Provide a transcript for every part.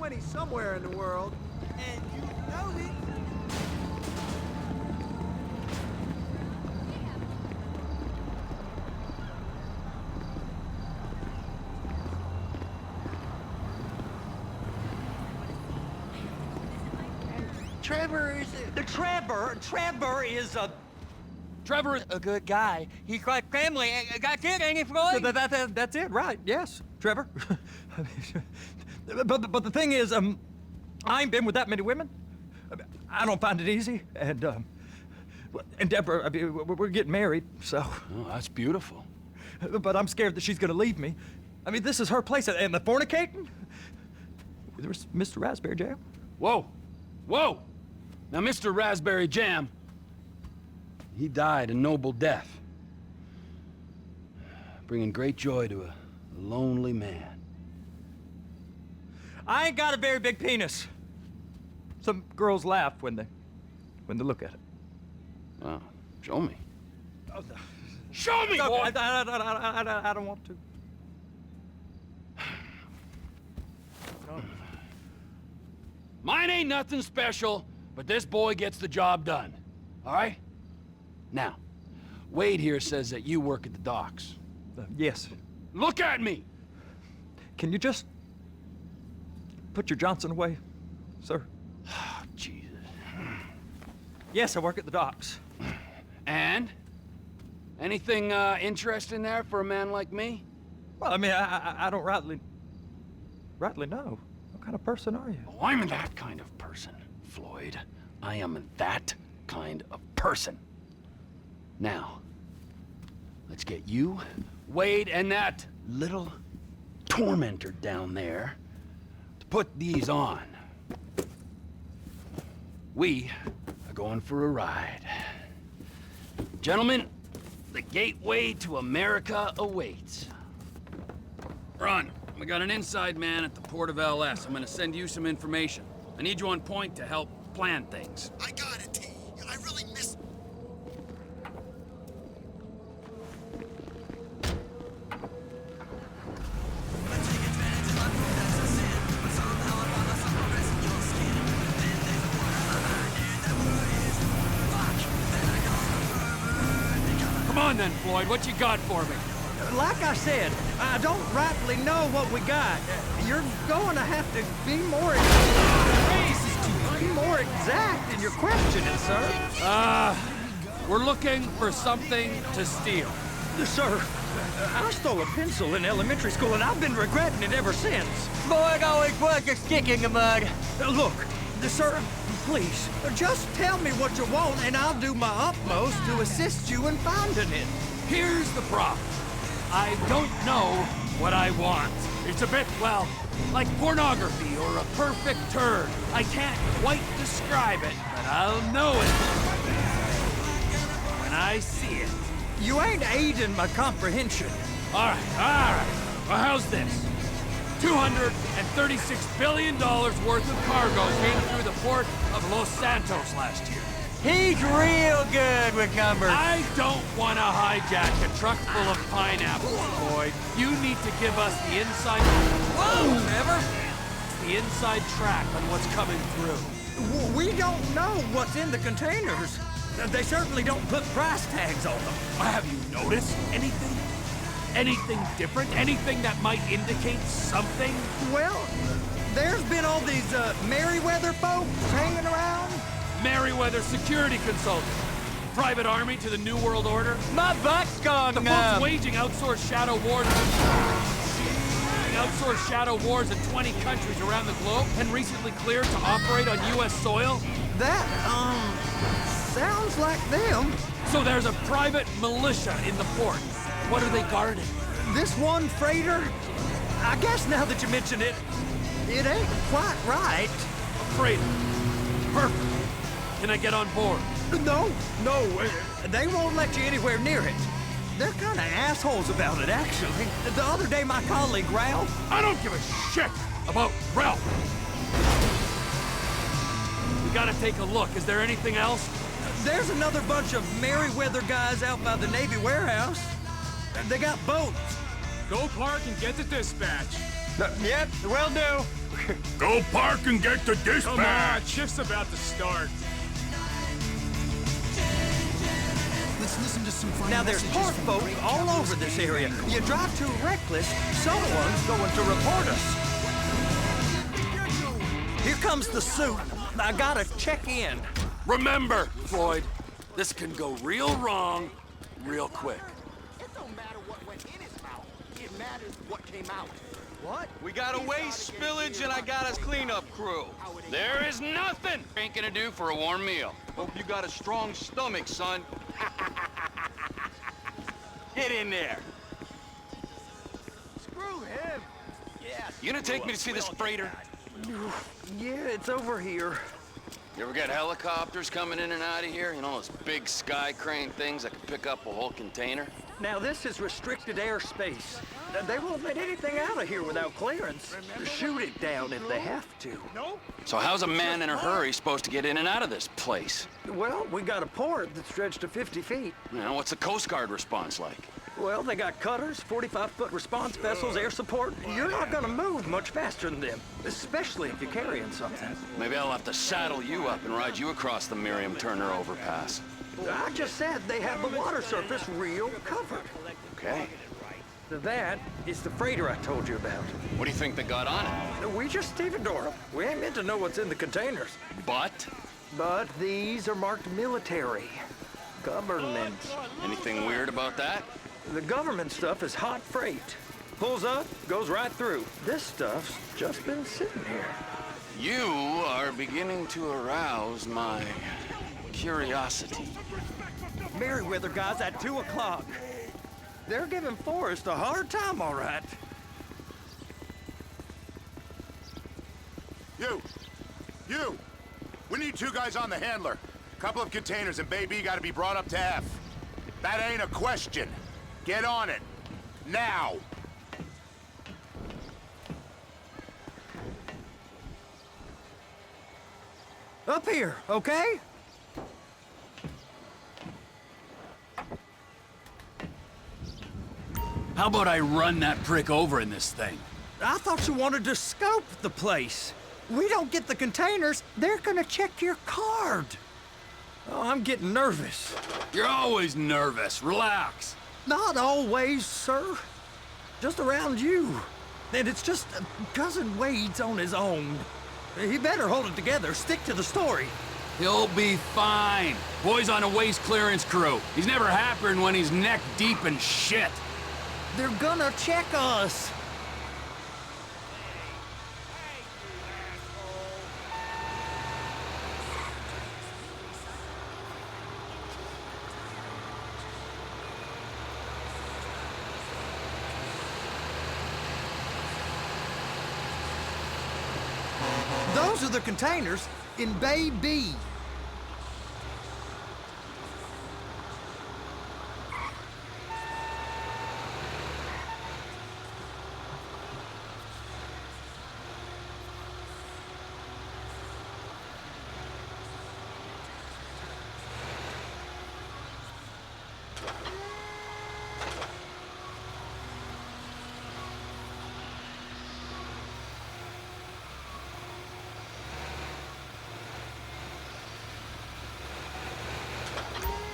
20 somewhere in the world, and you know it. Trevor is a good guy. He's got family. Got kid, ain't he, Floyd? That's it, right? Yes, Trevor. but the thing is, I ain't been with that many women. I don't find it easy, and Deborah, I mean, we're getting married, so. Oh, that's beautiful. But I'm scared that she's gonna leave me. I mean, this is her place, and the fornicating? There's Mr. Raspberry Jam. Whoa, whoa! Now, Mr. Raspberry Jam, he died a noble death, bringing great joy to a lonely man. I ain't got a very big penis. Some girls laugh when they look at it. Oh, show me. Oh, no. Show me, No, boy! I don't want to. No. Mine ain't nothing special, but this boy gets the job done. All right? Now, Wade here says that you work at the docks. Yes. Look at me! Can you just put your Johnson away, sir? Oh, Jesus. Yes, I work at the docks. And? Anything interesting there for a man like me? Well, I mean, I don't rightly know. What kind of person are you? Oh, I'm that kind of person, Floyd. I am that kind of person. Now, let's get you, Wade, and that little tormentor down there to put these on. We are going for a ride. Gentlemen, the gateway to America awaits. Ron, we got an inside man at the port of LS. I'm gonna send you some information. I need you on point to help plan things. I got it, T. I really miss... Come on then, Floyd, what you got for me? Like I said, I don't rightly know what we got. You're going to have to be more exact in your questioning, sir. We're looking for something to steal. Sir, I stole a pencil in elementary school, and I've been regretting it ever since. Floyd always puts a stick in the mud. Look, sir, please, just tell me what you want, and I'll do my utmost to assist you in finding it. Here's the problem. I don't know what I want. It's a bit, well, like pornography or a perfect turd. I can't quite describe it, but I'll know it when I see it. You ain't aiding my comprehension. All right. Well, how's this? $236 billion worth of cargo came through the port of Los Santos last year. He's real good with numbers. I don't want to hijack a truck full of pineapples, Floyd. You need to give us the inside... Whoa, Trevor! The inside track on what's coming through. We don't know what's in the containers. They certainly don't put price tags on them. Have you noticed anything? Anything different? Anything that might indicate something? Well, there's been all these Merryweather folks hanging around. Merryweather security consultant. Private army to the New World Order. My butt's gone The folks waging outsourced shadow wars. Outsourced shadow wars in 20 countries around the globe and recently cleared to operate on U.S. soil. That, sounds like them. So there's a private militia in the port. What are they guarding? This one freighter? I guess now that you mention it, it ain't quite right. A freighter. Perfect. Can I get on board? No, they won't let you anywhere near it. They're kind of assholes about it, actually. The other day, my colleague, Ralph... I don't give a shit about Ralph. We gotta take a look. Is there anything else? There's another bunch of Merryweather guys out by the Navy warehouse. They got boats. Go park and get the dispatch. Yep, will do. Go park and get to dispatch! Come on, shift's about to start. Let's listen to some final Now there's messages poor from folk great all capitals over this and area. great You drive too reckless, someone's going to report us. Here comes the suit. I gotta check in. Remember, Floyd, this can go real wrong real quick. It don't matter what went in his mouth. It matters what came out. What? We got a waste spillage and I got us cleanup crew. There is nothing ain't gonna do for a warm meal. Hope you got a strong stomach, son. Get in there. Screw him. Yeah. You gonna take me to see this freighter? Yeah, it's over here. You ever get helicopters coming in and out of here? You know, those big sky crane things that can pick up a whole container? Now this is restricted airspace. They won't let anything out of here without clearance. Shoot it down if they have to. So how's a man in a hurry supposed to get in and out of this place? Well, we got a port that's stretched to 50 feet. You know, what's the Coast Guard response like? Well, they got cutters, 45-foot response vessels, air support. You're not gonna move much faster than them, especially if you're carrying something. Maybe I'll have to saddle you up and ride you across the Miriam Turner overpass. I just said they have the water surface real covered. Okay. That is the freighter I told you about. What do you think they got on it? We just stevedore them. We ain't meant to know what's in the containers. But? But these are marked military. Government. Anything weird about that? The government stuff is hot freight. Pulls up, goes right through. This stuff's just been sitting here. You are beginning to arouse my curiosity. Merriweather guys at 2 o'clock. They're giving Forrest a hard time, all right. You! We need 2 guys on the handler. Couple of containers and Baby gotta be brought up to F. That ain't a question. Get on it. Now! Up here, okay? How about I run that prick over in this thing? I thought you wanted to scope the place. We don't get the containers, they're gonna check your card. Oh, I'm getting nervous. You're always nervous. Relax. Not always, sir. Just around you. And it's just Cousin Wade's on his own. He better hold it together, stick to the story. He'll be fine. Boy's on a waste clearance crew. He's never happier when he's neck deep in shit. They're gonna check us. Those are the containers in Bay B.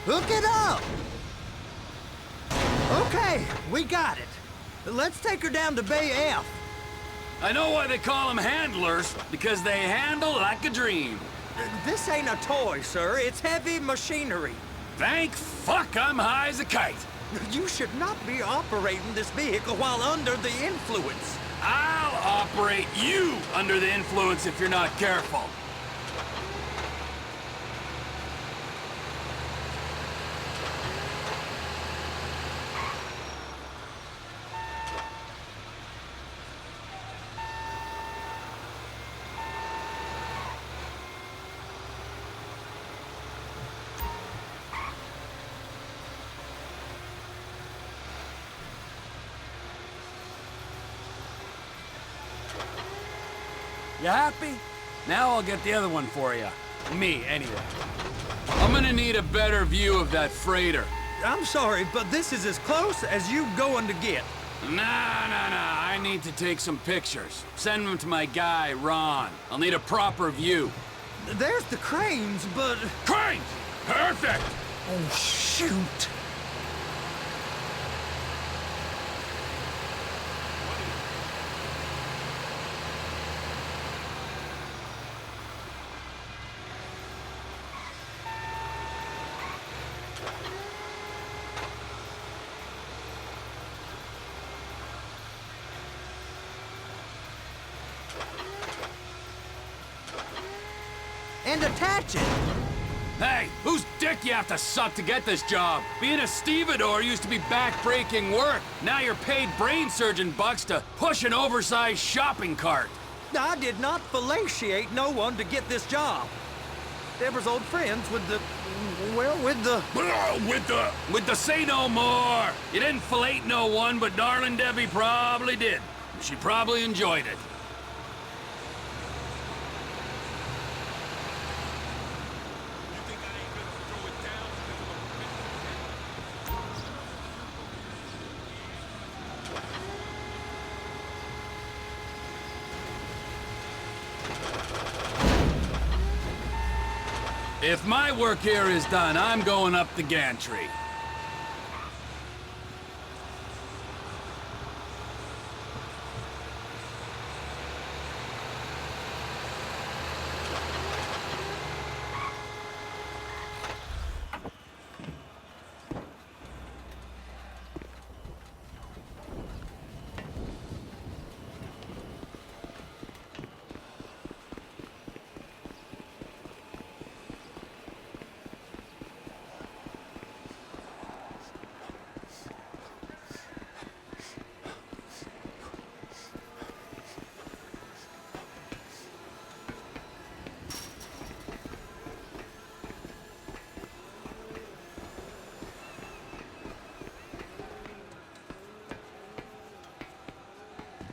Hook it up! Okay, we got it. Let's take her down to Bay F. I know why they call them handlers, because they handle like a dream. This ain't a toy, sir. It's heavy machinery. Thank fuck I'm high as a kite. You should not be operating this vehicle while under the influence. I'll operate you under the influence if you're not careful. You happy? Now I'll get the other one for you. Me, anyway. I'm gonna need a better view of that freighter. I'm sorry, but this is as close as you going to get. Nah. I need to take some pictures. Send them to my guy, Ron. I'll need a proper view. There's the cranes, but... Cranes! Perfect! Oh, shoot! And attach it! Hey, whose dick you have to suck to get this job? Being a stevedore used to be back-breaking work. Now you're paid brain surgeon bucks to push an oversized shopping cart. I did not fellatiate no one to get this job. Deborah's old friends with the... well, with the... With the say no more. You didn't fillet no one, but darling Debbie probably did. She probably enjoyed it. If my work here is done, I'm going up the gantry.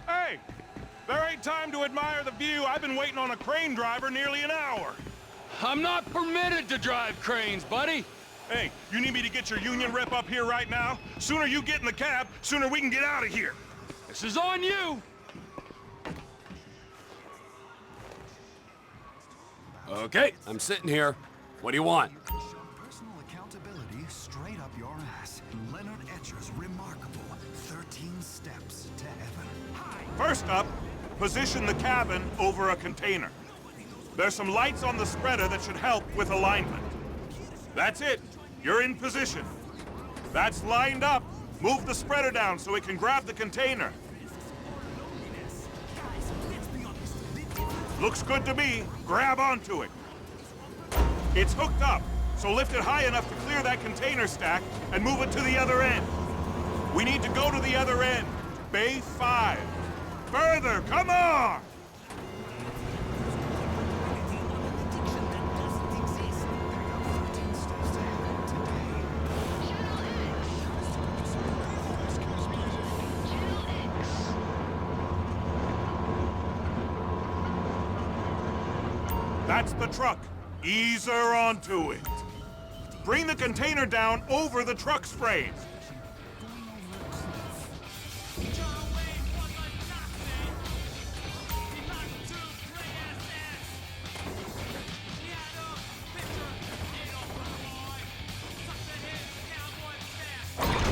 Hey! There ain't time to admire the view. I've been waiting on a crane driver nearly an hour. I'm not permitted to drive cranes, buddy. Hey, you need me to get your union rep up here right now? Sooner you get in the cab, sooner we can get out of here. This is on you. Okay, I'm sitting here. What do you want? Personal accountability straight up your ass. Leonard Etcher's remarkable 13 steps to heaven. First up, position the cabin over a container. There's some lights on the spreader that should help with alignment. That's it. You're in position. That's lined up. Move the spreader down so it can grab the container. Looks good to me. Grab onto it. It's hooked up, so lift it high enough to clear that container stack and move it to the other end. We need to go to the other end. Bay 5. Further, come on! That's the truck. Ease her onto it. Bring the container down over the truck's frame.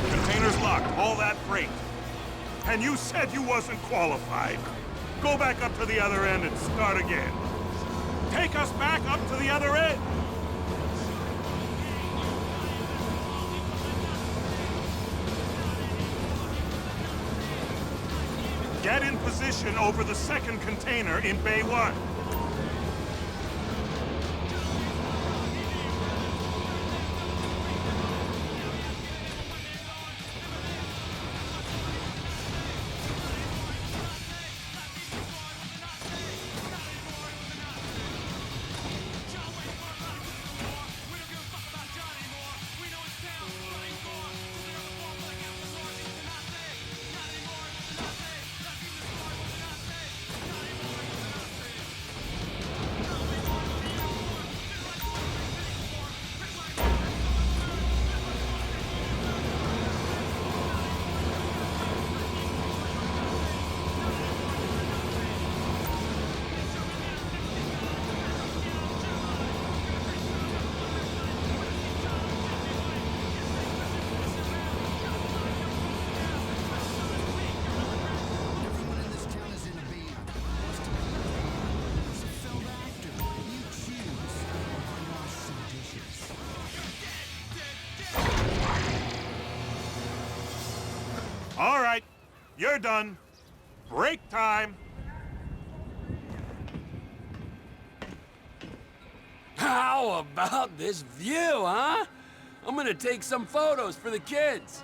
Container's locked, all that freight. And you said you wasn't qualified. Go back up to the other end and start again. Take us back up to the other end! Get in position over the second container in Bay 1. You're done. Break time. How about this view, huh? I'm gonna take some photos for the kids.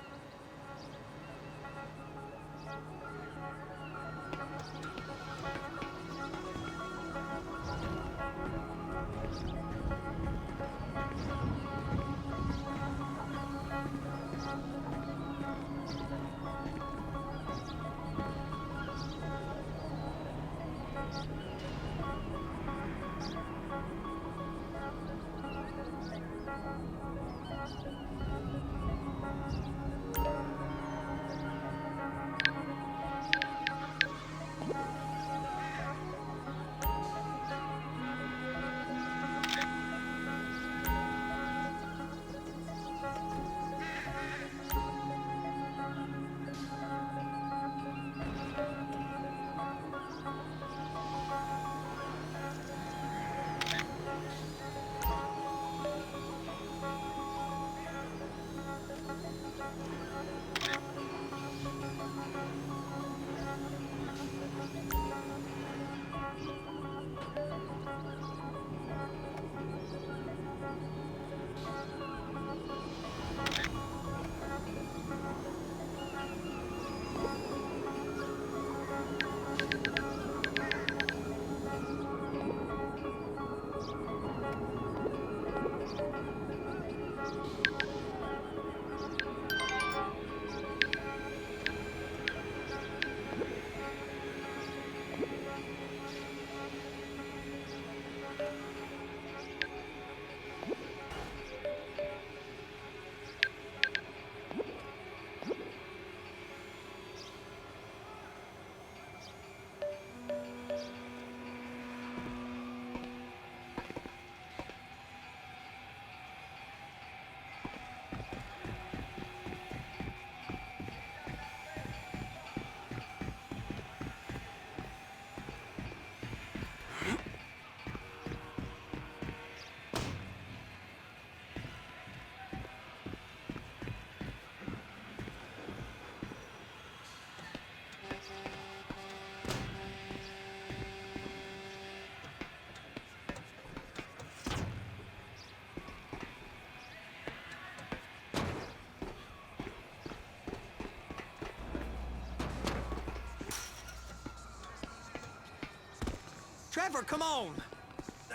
Trevor, come on.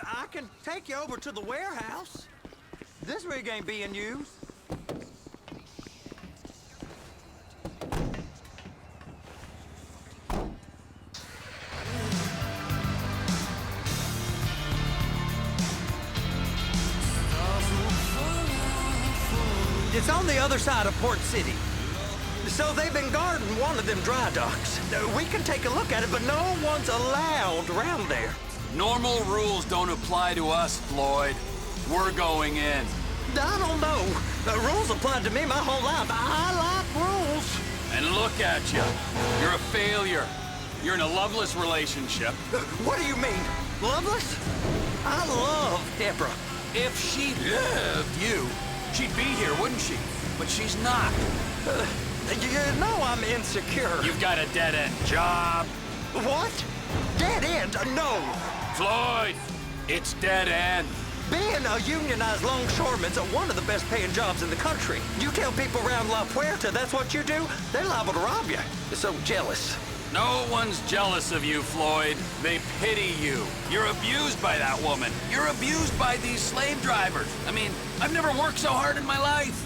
I can take you over to the warehouse. This rig ain't being used. It's on the other side of Port City. So they've been guarding one of them dry docks. We can take a look at it, but no one's allowed around there. Normal rules don't apply to us, Floyd. We're going in. I don't know. The rules applied to me my whole life. I like rules. And look at you. You're a failure. You're in a loveless relationship. What do you mean? Loveless? I love Deborah. If she loved you, she'd be here, wouldn't she? But she's not. You know I'm insecure. You've got a dead-end job. What? Dead end? No. Floyd, it's dead end. Being a unionized longshoreman's one of the best paying jobs in the country. You tell people around La Puerta that's what you do, they're liable to rob you. They're so jealous. No one's jealous of you, Floyd. They pity you. You're abused by that woman. You're abused by these slave drivers. I mean, I've never worked so hard in my life.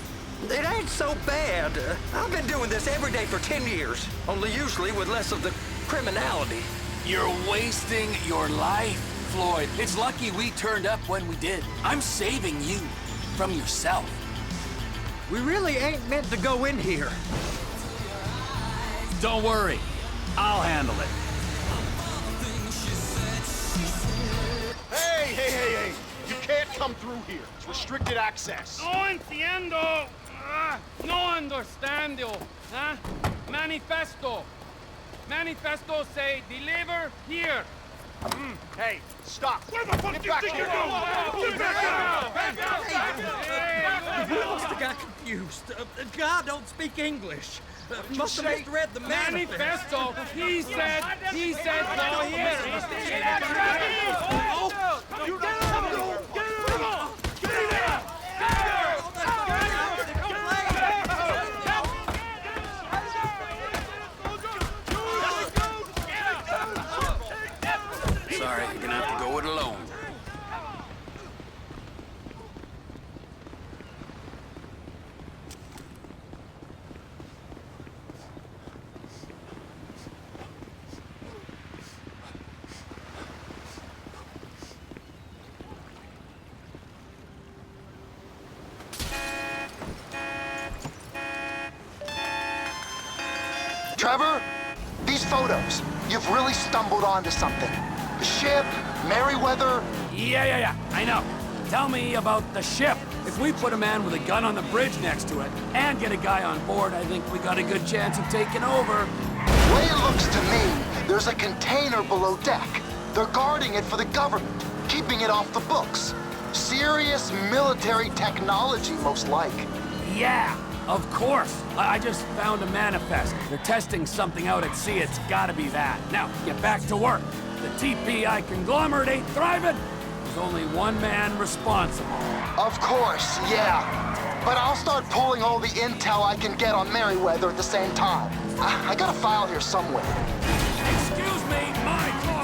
It ain't so bad. I've been doing this every day for 10 years, only usually with less of the criminality. You're wasting your life, Floyd. It's lucky we turned up when we did. I'm saving you from yourself. We really ain't meant to go in here. Don't worry. I'll handle it. Hey! You can't come through here. It's restricted access. No entiendo. No understando. Huh? Manifesto. Manifesto say deliver here. Hey, stop! Where the fuck Get do you back think here! you're going? You must have got confused. The guy don't speak English. Must have misread the manifest. Manifesto. He said no here. Sorry, you're gonna have to go it alone. Trevor, these photos, you've really stumbled onto something. The ship, Merryweather. Yeah, I know. Tell me about the ship. If we put a man with a gun on the bridge next to it and get a guy on board, I think we got a good chance of taking over. The way it looks to me, there's a container below deck. They're guarding it for the government, keeping it off the books. Serious military technology, most like. Yeah, of course. I just found a manifest. They're testing something out at sea. It's gotta be that. Now, get back to work. The TPI conglomerate ain't thriving. There's only one man responsible. Of course, yeah. But I'll start pulling all the intel I can get on Merryweather at the same time. I got a file here somewhere. Excuse me, my car!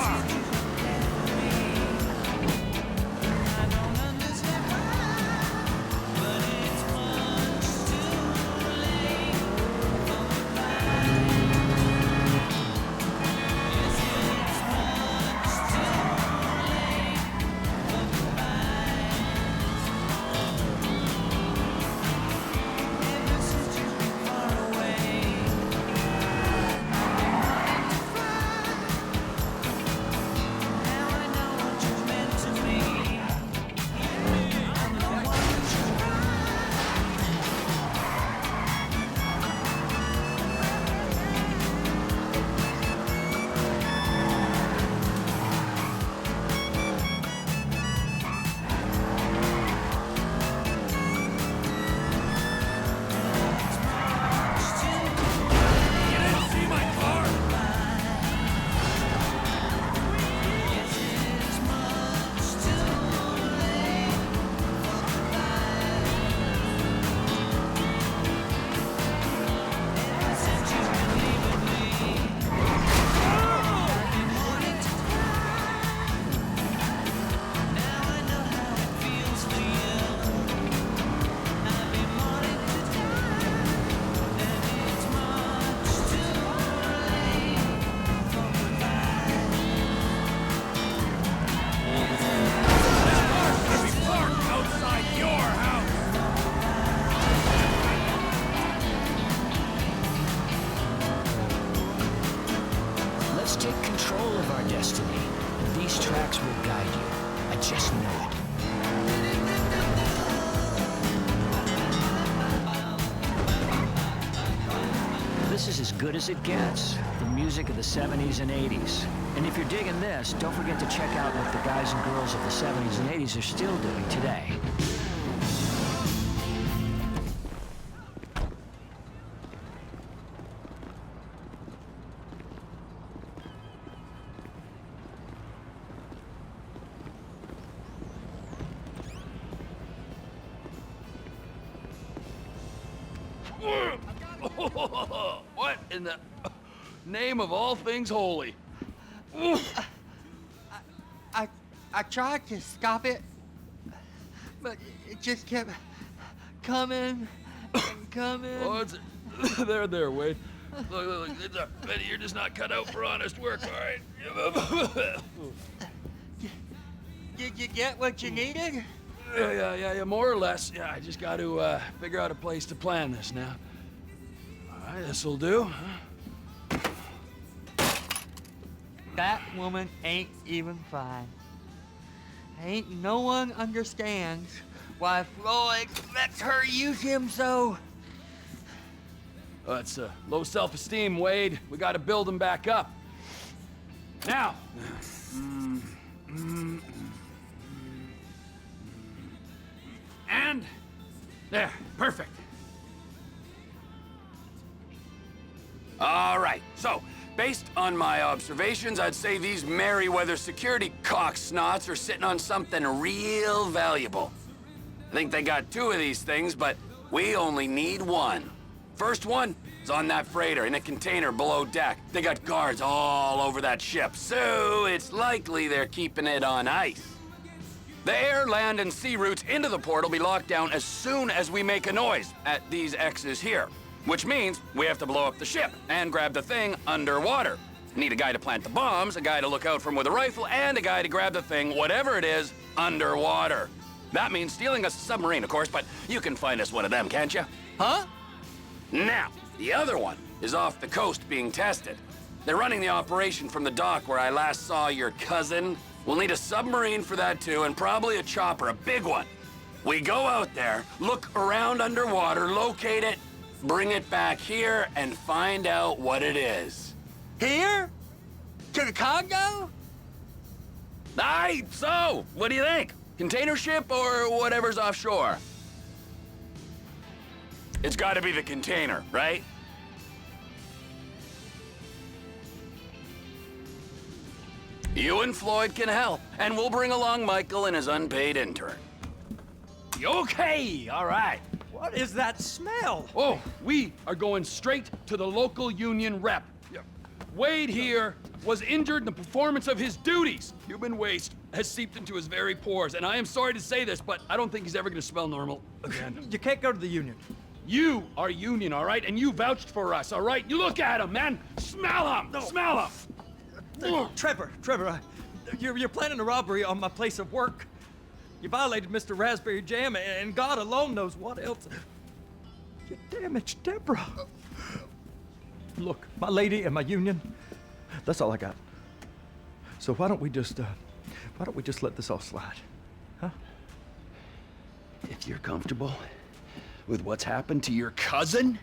take control of our destiny. These tracks will guide you. I just know it. This is as good as it gets. The music of the 70s and 80s. And if you're digging this, don't forget to check out what the guys and girls of the 70s and 80s are still doing today. What in the name of all things holy? I tried to stop it, but it just kept coming and coming. Oh, it's there, Wade. Look, it's Betty, you're just not cut out for honest work, all right? Did you get what you needed? Yeah, more or less. Yeah, I just got to figure out a place to plan this now. All right, this'll do. That woman ain't even fine. Ain't no one understands why Floyd lets her use him so. Oh, that's low self-esteem, Wade. We got to build him back up. Now, And there, perfect. All right, so based on my observations, I'd say these Merryweather security cocksnots are sitting on something real valuable. I think they got 2 of these things, but we only need 1. First one is on that freighter in a container below deck. They got guards all over that ship, so it's likely they're keeping it on ice. The air, land, and sea routes into the port will be locked down as soon as we make a noise at these X's here. Which means we have to blow up the ship and grab the thing underwater. Need a guy to plant the bombs, a guy to look out for him with a rifle, and a guy to grab the thing, whatever it is, underwater. That means stealing us a submarine, of course, but you can find us one of them, can't you? Huh? Now, the other one is off the coast being tested. They're running the operation from the dock where I last saw your cousin. We'll need a submarine for that too, and probably a chopper, a big one. We go out there, look around underwater, locate it, bring it back here, and find out what it is. Here? To the Congo? Aye, so, what do you think? Container ship or whatever's offshore? It's gotta be the container, right? You and Floyd can help, and we'll bring along Michael and his unpaid intern. Okay, all right. What is that smell? Oh, we are going straight to the local union rep. Wade here was injured in the performance of his duties. Human waste has seeped into his very pores, and I am sorry to say this, but I don't think he's ever gonna smell normal again. You can't go to the union. You are union, all right? And you vouched for us, all right? You look at him, man. Smell him. No. Smell him. Trevor, you're planning a robbery on my place of work. You violated Mr. Raspberry Jam, and God alone knows what else. You damaged Deborah. Look, my lady and my union, that's all I got. So why don't we just let this all slide, huh? If you're comfortable with what's happened to your cousin,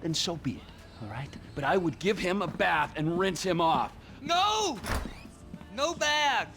then so be it, all right? But I would give him a bath and rinse him off. No! No bag!